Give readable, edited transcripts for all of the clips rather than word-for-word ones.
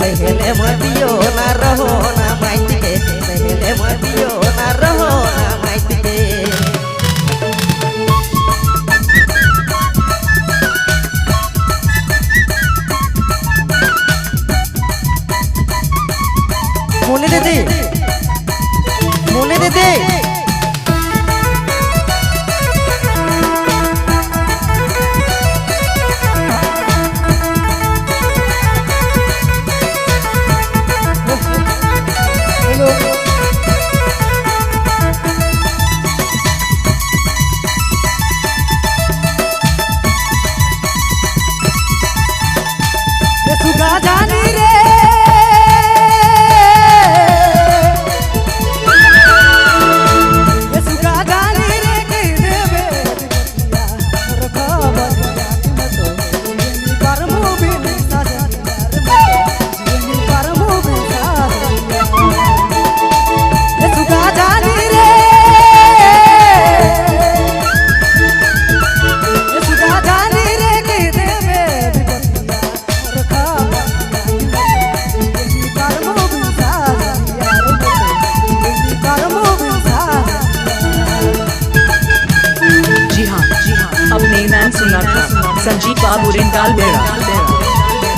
सहेले मैं पियो ना रहो ना माइट के सहेले मैं पियो ना रहो ना माइट के मुनी दीदी जानी रे सुना था संजीव बाबू रिंगाल बेड़ा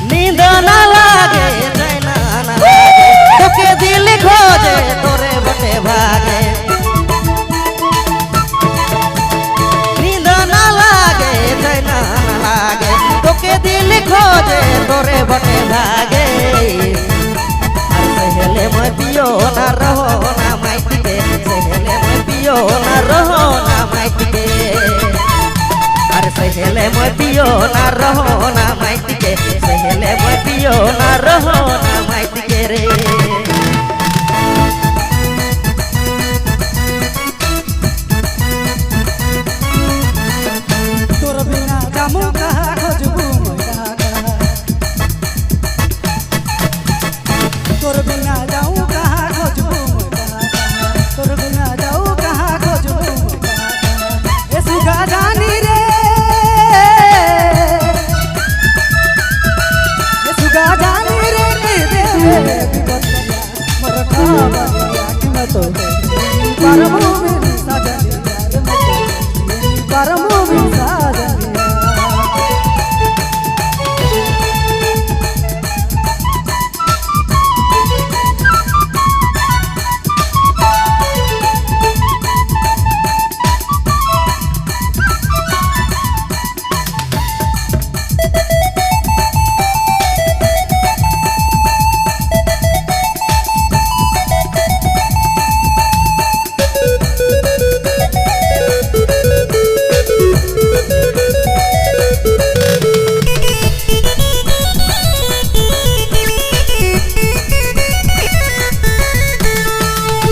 नींद ना लागे चैना ना लागे तोके दिल खोजे तोरे बटे भागे नींद ना लागे चैना ना लागे तोके दिल खोजे तोरे बटे भागे सहेले मैं पियो ना रहो ना माइट के सहेले मैं पियो ना रहो ना माइट के अरे सहेले मैं पियो ना रहो ना माइट के सहेले मैं पियो ना रहो ना माइट के रे तोर बिना जामू कहाँ खोजबू तोर बिना जाऊँ कहाँ खोजबू तोर बिना जाऊँ कहाँ खोजबू ये सुगा जानी रे ये सुगा जानी रे के दे मरता बनिया कि मैं तो परमो में साजनिया परमो में साजनिया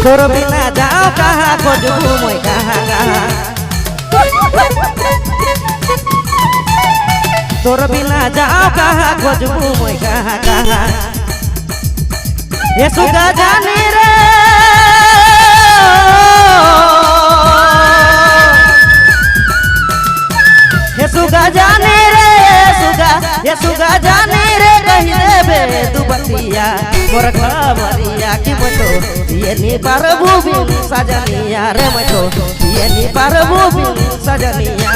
तोर बिना जाओ कहाँ खोजबू मैं कहाँ कहाँ तोर बिना जाओ कहाँ खोजबू मैं कहाँ कहाँ ये सुगा जानी रे ये सुगा जानी रे ये सुगा जानी रे कही देबे दुबतिया मोर खबरिया कि बतो ये नी परबू बिन सजनिया रे बतो ये नी परबू बिन सजनिया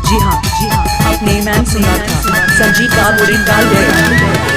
जी हाँ, आपने मैन सुना था संजीव बाबू रिंगाल बेड़ा